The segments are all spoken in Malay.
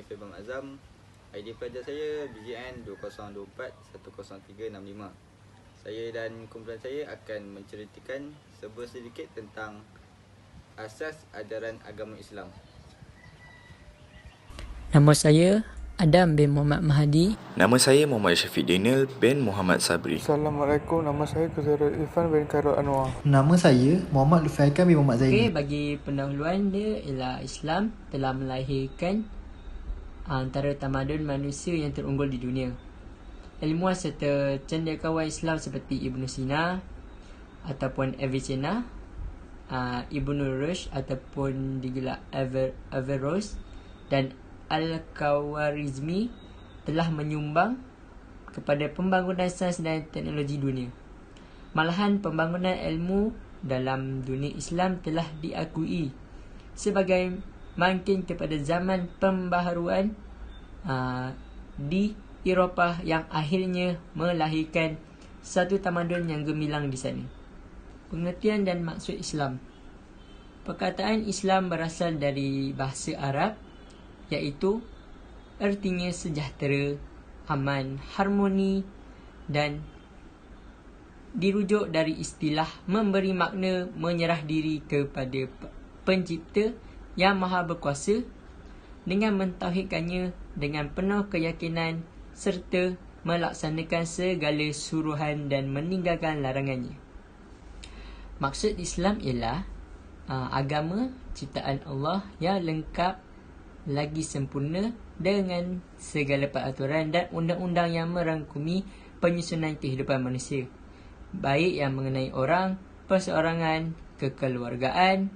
saya Bang Azam. ID pelajar saya BGN 2024-10365. Saya dan kumpulan saya akan menceritakan sedikit tentang asas ajaran agama Islam. Nama saya Adam bin Muhammad Mahdi. Nama saya Muhammad Syafiq Daniel bin Muhammad Sabri. Assalamualaikum, nama saya Kuzarul Irfan bin Khairul Anwar. Nama saya Muhammad Lutfi Haikal bin Muhammad Zaini. Bagi pendahuluan dia ialah Islam telah melahirkan antara tamadun manusia yang terunggul di dunia. Ilmuwan serta cendekiawan Islam seperti Ibn Sina ataupun Avicenna, Ibn Rushd ataupun digelar Averroes dan Al-Khawarizmi telah menyumbang kepada pembangunan sains dan teknologi dunia. Malahan pembangunan ilmu dalam dunia Islam telah diakui sebagai makin kepada zaman pembaharuan di Eropah yang akhirnya melahirkan satu tamadun yang gemilang di sana. Pengertian dan maksud Islam. Perkataan Islam berasal dari bahasa Arab, iaitu artinya sejahtera, aman, harmoni dan dirujuk dari istilah memberi makna menyerah diri kepada pencipta yang maha berkuasa dengan mentauhidkannya dengan penuh keyakinan serta melaksanakan segala suruhan dan meninggalkan larangannya. Maksud Islam ialah agama ciptaan Allah yang lengkap lagi sempurna dengan segala peraturan dan undang-undang yang merangkumi penyusunan kehidupan manusia, baik yang mengenai orang, perseorangan, kekeluargaan,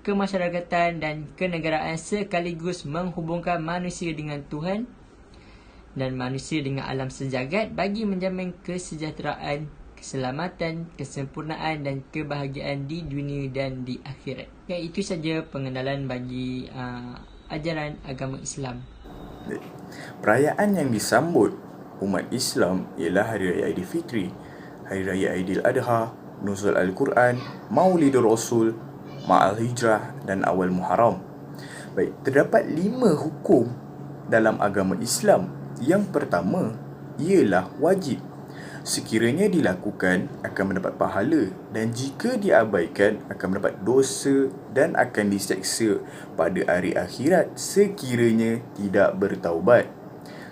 kemasyarakatan dan kenegaraan, sekaligus menghubungkan manusia dengan Tuhan dan manusia dengan alam sejagat bagi menjamin kesejahteraan, keselamatan, kesempurnaan dan kebahagiaan di dunia dan di akhirat. Itu saja pengenalan bagi ajaran agama Islam. Perayaan yang disambut umat Islam ialah Hari Raya Aidilfitri, Hari Raya Aidiladha, Nuzul Al-Quran, Maulidur Rasul, Ma'al Hijrah dan Awal Muharram. Baik, terdapat 5 hukum dalam agama Islam. Yang pertama ialah wajib. Sekiranya dilakukan akan mendapat pahala, dan jika diabaikan akan mendapat dosa dan akan diseksa pada hari akhirat sekiranya tidak bertaubat.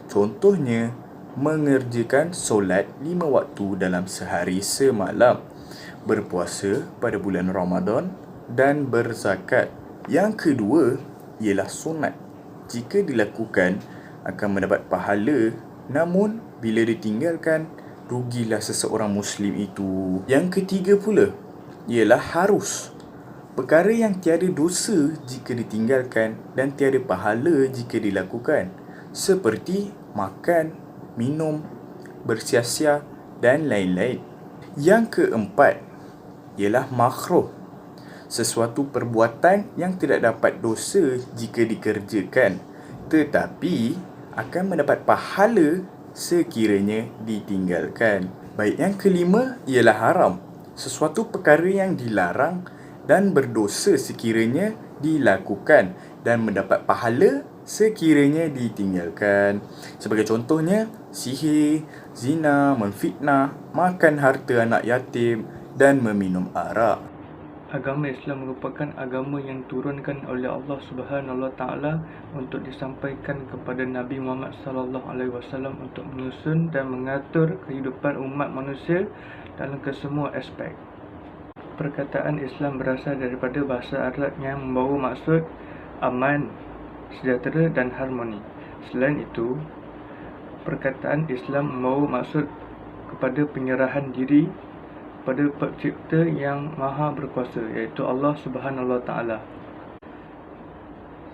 Contohnya, mengerjakan solat 5 waktu dalam sehari semalam, berpuasa pada bulan Ramadan dan berzakat. Yang kedua ialah sunat. Jika dilakukan akan mendapat pahala, namun bila ditinggalkan rugilah seseorang Muslim itu. Yang ketiga pula ialah harus. Perkara yang tiada dosa jika ditinggalkan dan tiada pahala jika dilakukan, seperti makan, minum, bersia-sia dan lain-lain. Yang keempat ialah makruh. Sesuatu perbuatan yang tidak dapat dosa jika dikerjakan, tetapi akan mendapat pahala sekiranya ditinggalkan. Baik, yang kelima ialah haram. Sesuatu perkara yang dilarang dan berdosa sekiranya dilakukan dan mendapat pahala sekiranya ditinggalkan. Sebagai contohnya, sihir, zina, memfitnah, makan harta anak yatim dan meminum arak. Agama Islam merupakan agama yang turunkan oleh Allah Subhanahu Wa Taala untuk disampaikan kepada Nabi Muhammad sallallahu alaihi wasallam untuk menyusun dan mengatur kehidupan umat manusia dalam kesemua aspek. Perkataan Islam berasal daripada bahasa Arab yang membawa maksud aman, sejahtera dan harmoni. Selain itu, perkataan Islam membawa maksud kepada penyerahan diri pada pencipta yang maha berkuasa, iaitu Allah Subhanahu Wa Taala.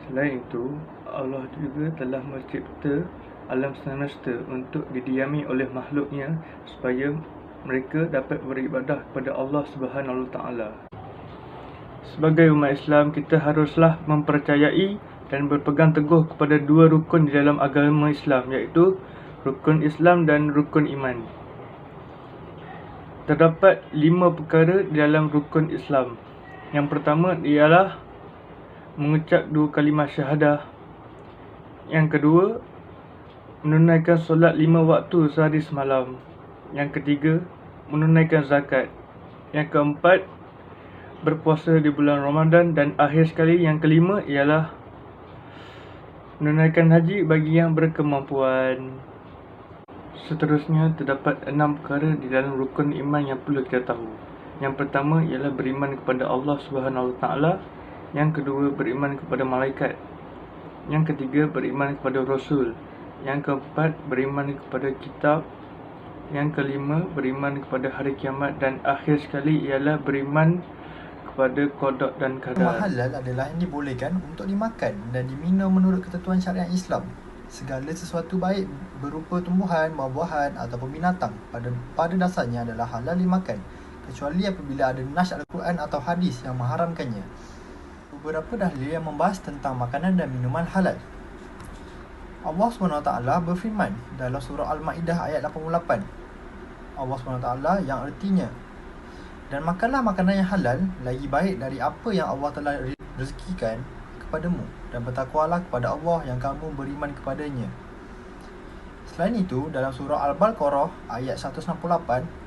Selain itu, Allah juga telah mencipta alam semesta untuk didiami oleh makhluknya supaya mereka dapat beribadah kepada Allah Subhanahu Wa Taala. Sebagai umat Islam, kita haruslah mempercayai dan berpegang teguh kepada 2 rukun di dalam agama Islam, iaitu rukun Islam dan rukun iman. Terdapat 5 perkara di dalam rukun Islam. Yang pertama ialah mengucap 2 kalimah syahadah. Yang kedua, menunaikan solat 5 waktu sehari semalam. Yang ketiga, menunaikan zakat. Yang keempat, berpuasa di bulan Ramadan. Dan akhir sekali, yang kelima ialah menunaikan haji bagi yang berkemampuan. Seterusnya, terdapat 6 perkara di dalam rukun iman yang perlu kita tahu. Yang pertama ialah beriman kepada Allah Subhanahu Wa Taala. Yang kedua, beriman kepada malaikat. Yang ketiga, beriman kepada Rasul. Yang keempat, beriman kepada kitab. Yang kelima, beriman kepada hari kiamat. Dan akhir sekali ialah beriman kepada qada dan Yang qadar. halal adalah yang dibolehkan untuk dimakan dan diminum menurut ketentuan syariat Islam. Segala sesuatu baik berupa tumbuhan, buah-buahan ataupun binatang pada dasarnya adalah halal dimakan, kecuali apabila ada nas Al-Quran atau hadis yang mengharamkannya. Beberapa dalil yang membahas tentang makanan dan minuman halal. Allah SWT berfirman dalam surah Al-Ma'idah ayat 88. Allah SWT yang artinya, dan makanlah makanan yang halal lagi baik dari apa yang Allah telah rezekikan kepadamu, dan bertakwalah kepada Allah yang kamu beriman kepadanya. Selain itu, dalam surah Al-Baqarah ayat 168,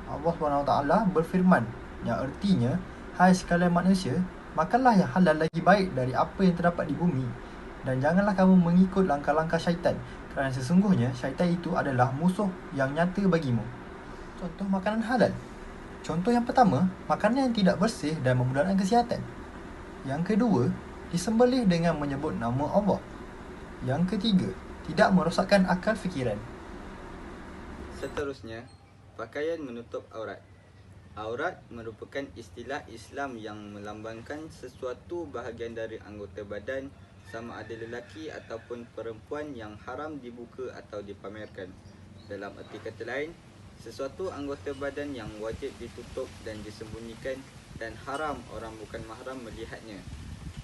Allah SWT berfirman yang artinya, hai sekalian manusia, makanlah yang halal lagi baik dari apa yang terdapat di bumi, dan janganlah kamu mengikut langkah-langkah syaitan, kerana sesungguhnya syaitan itu adalah musuh yang nyata bagimu. Contoh makanan halal. Contoh yang pertama, makanan yang tidak bersih dan memudaratkan kesihatan. Yang kedua, disembelih dengan menyebut nama Allah. Yang ketiga, tidak merosakkan akal fikiran. Seterusnya, pakaian menutup aurat. Aurat merupakan istilah Islam yang melambangkan sesuatu bahagian dari anggota badan, sama ada lelaki ataupun perempuan, yang haram dibuka atau dipamerkan. Dalam arti kata lain, sesuatu anggota badan yang wajib ditutup dan disembunyikan dan haram orang bukan mahram melihatnya.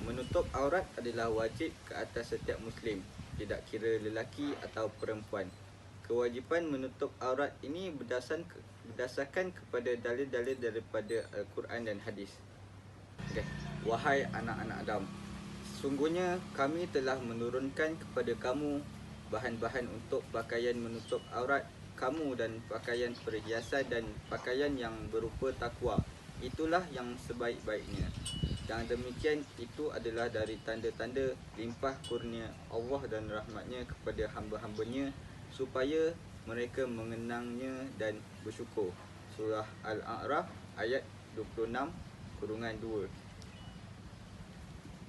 Menutup aurat adalah wajib ke atas setiap Muslim, tidak kira lelaki atau perempuan. Kewajipan menutup aurat ini berdasarkan kepada dalil-dalil daripada Al-Quran dan hadis. Wahai anak-anak Adam, sesungguhnya kami telah menurunkan kepada kamu bahan-bahan untuk pakaian menutup aurat kamu dan pakaian perhiasan dan pakaian yang berupa takwa. Itulah yang sebaik-baiknya. Yang demikian itu adalah dari tanda-tanda limpah kurnia Allah dan rahmatnya kepada hamba-hambanya, supaya mereka mengenangnya dan bersyukur. Surah Al-A'raf ayat 26-2.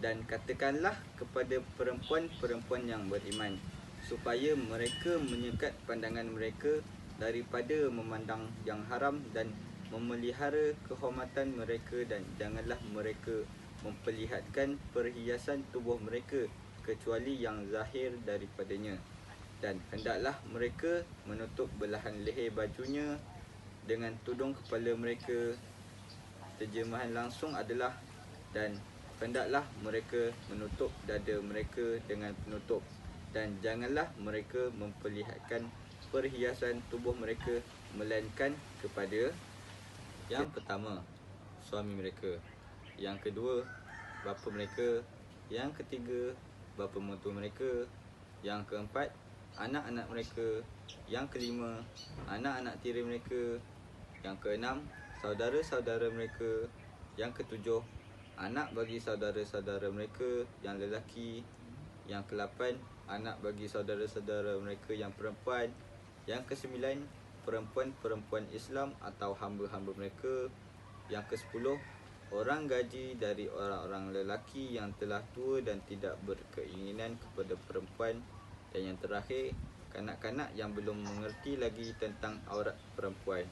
Dan katakanlah kepada perempuan-perempuan yang beriman, supaya mereka menyekat pandangan mereka daripada memandang yang haram dan memelihara kehormatan mereka, dan janganlah mereka memperlihatkan perhiasan tubuh mereka kecuali yang zahir daripadanya, dan hendaklah mereka menutup belahan leher bajunya dengan tudung kepala mereka. Terjemahan langsung adalah, dan hendaklah mereka menutup dada mereka dengan penutup, dan janganlah mereka memperlihatkan perhiasan tubuh mereka melainkan kepada yang pertama, suami mereka. Yang kedua, bapa mereka. Yang ketiga, bapa mertua mereka. Yang keempat, anak-anak mereka. Yang kelima, anak-anak tiri mereka. Yang keenam, saudara-saudara mereka. Yang ketujuh, anak bagi saudara-saudara mereka yang lelaki. Yang ke-8, anak bagi saudara-saudara mereka yang perempuan. Yang ke-9, perempuan-perempuan Islam atau hamba-hamba mereka. Yang ke-10, orang gaji dari orang-orang lelaki yang telah tua dan tidak berkeinginan kepada perempuan. Dan yang terakhir, kanak-kanak yang belum mengerti lagi tentang aurat perempuan.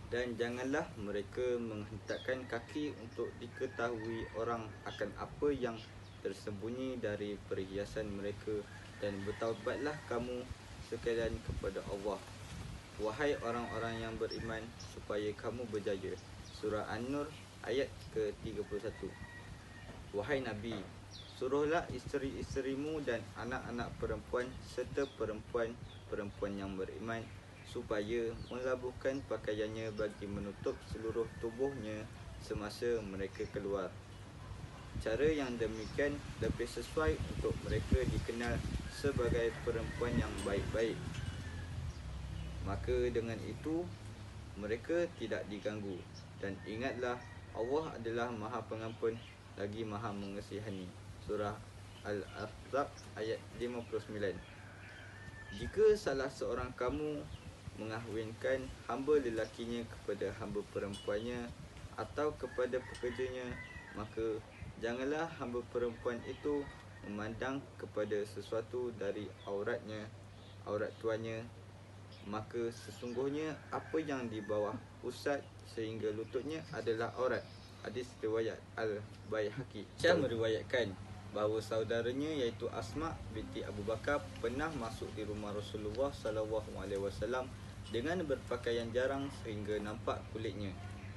Dan janganlah mereka menghentakkan kaki untuk diketahui orang akan apa yang tersembunyi dari perhiasan mereka, dan bertaubatlah kamu sekalian kepada Allah, wahai orang-orang yang beriman, supaya kamu berjaya. Surah An-Nur ayat ke-31. Wahai Nabi, suruhlah isteri-isterimu dan anak-anak perempuan serta perempuan-perempuan yang beriman supaya melabuhkan pakaiannya bagi menutup seluruh tubuhnya semasa mereka keluar. Cara yang demikian lebih sesuai untuk mereka dikenal sebagai perempuan yang baik-baik. Maka dengan itu mereka tidak diganggu. Dan ingatlah, Allah adalah Maha Pengampun lagi Maha Mengasihani. Surah Al-Ahzab ayat 59. Jika salah seorang kamu mengahwinkan hamba lelakinya kepada hamba perempuannya atau kepada pekerjanya, maka janganlah hamba perempuan itu memandang kepada sesuatu dari aurat tuannya. Maka sesungguhnya apa yang di bawah pusat sehingga lututnya adalah aurat. Hadis riwayat Al-Baihaqi. Syah meriwayatkan bahawa saudaranya iaitu Asma binti Abu Bakar pernah masuk di rumah Rasulullah SAW dengan berpakaian jarang sehingga nampak kulitnya.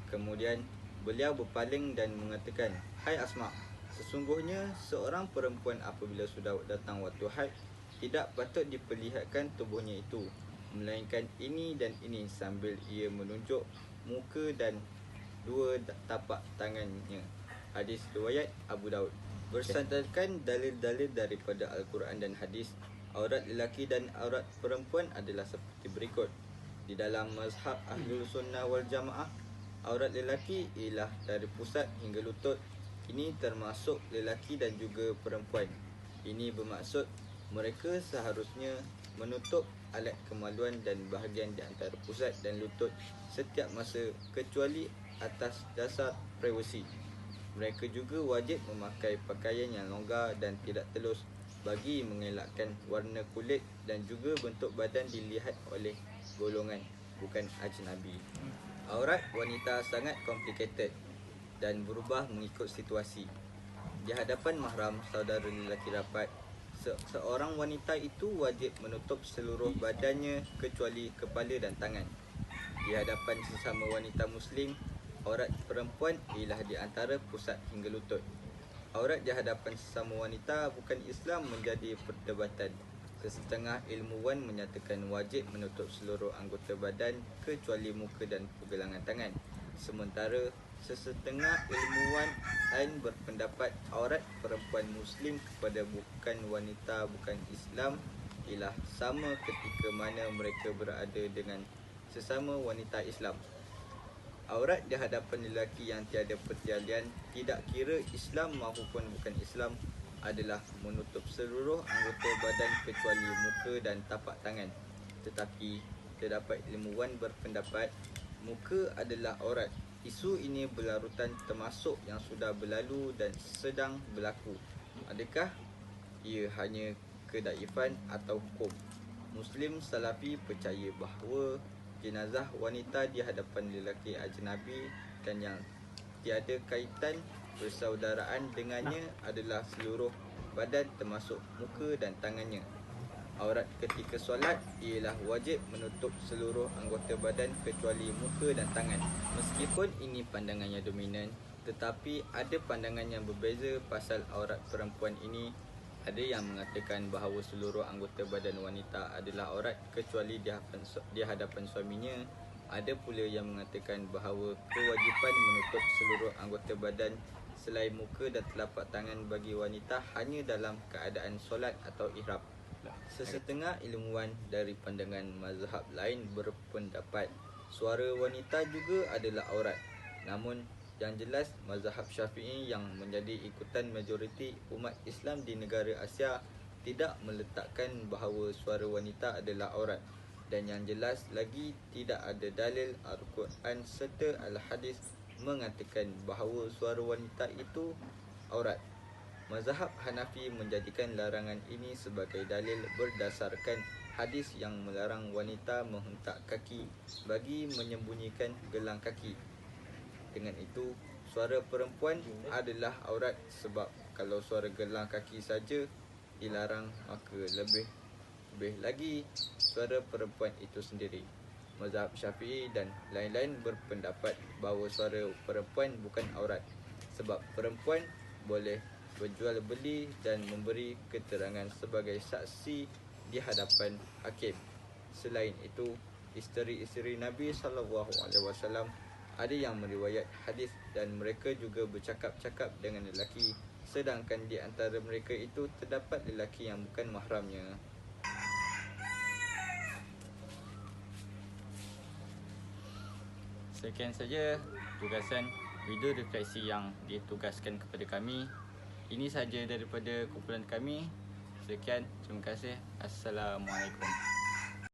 Kemudian beliau berpaling dan mengatakan, "Hai Asma, sesungguhnya seorang perempuan apabila sudah datang waktu haid tidak patut diperlihatkan tubuhnya itu, melainkan ini dan ini," sambil ia menunjuk muka dan dua tapak tangannya. Hadis riwayat Abu Daud. Bersandarkan dalil-dalil daripada Al-Quran dan hadis, aurat lelaki dan aurat perempuan adalah seperti berikut. Di dalam mazhab Ahlul Sunnah wal Jamaah, aurat lelaki ialah dari pusat hingga lutut. Ini termasuk lelaki dan juga perempuan. Ini bermaksud mereka seharusnya menutup alat kemaluan dan bahagian di antara pusat dan lutut setiap masa kecuali atas dasar privasi. Mereka juga wajib memakai pakaian yang longgar dan tidak telus bagi mengelakkan warna kulit dan juga bentuk badan dilihat oleh golongan bukan ajnabi. Aurat wanita sangat complicated dan berubah mengikut situasi. Di hadapan mahram, saudara lelaki rapat, seorang wanita itu wajib menutup seluruh badannya kecuali kepala dan tangan. Di hadapan sesama wanita muslim, aurat perempuan ialah di antara pusat hingga lutut. Aurat di hadapan sesama wanita bukan Islam menjadi perdebatan. Sesetengah ilmuwan menyatakan wajib menutup seluruh anggota badan kecuali muka dan pergelangan tangan. Sementara sesetengah ilmuwan lain berpendapat aurat perempuan muslim kepada bukan wanita bukan Islam ialah sama ketika mana mereka berada dengan sesama wanita Islam. Aurat di hadapan lelaki yang tiada perjalian, tidak kira Islam maupun bukan Islam, adalah menutup seluruh anggota badan kecuali muka dan tapak tangan. Tetapi terdapat ilmuwan berpendapat muka adalah aurat. Isu ini berlarutan termasuk yang sudah berlalu dan sedang berlaku. Adakah ia hanya kedaifan atau hukum? Muslim Salafi percaya bahawa jenazah wanita di hadapan lelaki ajnabi dan yang tiada kaitan persaudaraan dengannya adalah seluruh badan termasuk muka dan tangannya. Aurat ketika solat ialah wajib menutup seluruh anggota badan kecuali muka dan tangan. Meskipun ini pandangan yang dominan, tetapi ada pandangan yang berbeza pasal aurat perempuan ini. Ada yang mengatakan bahawa seluruh anggota badan wanita adalah aurat kecuali di hadapan suaminya. Ada pula yang mengatakan bahawa kewajipan menutup seluruh anggota badan selain muka dan telapak tangan bagi wanita hanya dalam keadaan solat atau ihram. Sesetengah ilmuwan dari pandangan mazhab lain berpendapat suara wanita juga adalah aurat. Namun yang jelas mazhab Syafi'i yang menjadi ikutan majoriti umat Islam di negara Asia tidak meletakkan bahawa suara wanita adalah aurat. Dan yang jelas lagi tidak ada dalil Al-Quran serta Al-Hadis mengatakan bahawa suara wanita itu aurat. Mazhab Hanafi menjadikan larangan ini sebagai dalil berdasarkan hadis yang melarang wanita menghentak kaki bagi menyembunyikan gelang kaki. Dengan itu, suara perempuan adalah aurat sebab kalau suara gelang kaki saja dilarang, maka lebih lagi suara perempuan itu sendiri. Mazhab Syafi'i dan lain-lain berpendapat bahawa suara perempuan bukan aurat sebab perempuan boleh berjual beli dan memberi keterangan sebagai saksi di hadapan hakim. Selain itu, isteri-isteri Nabi SAW ada yang meriwayat hadis dan mereka juga bercakap-cakap dengan lelaki sedangkan di antara mereka itu terdapat lelaki yang bukan mahramnya. Sekian saja tugasan video refleksi yang ditugaskan kepada kami. Ini saja daripada kumpulan kami. Sekian, terima kasih. Assalamualaikum.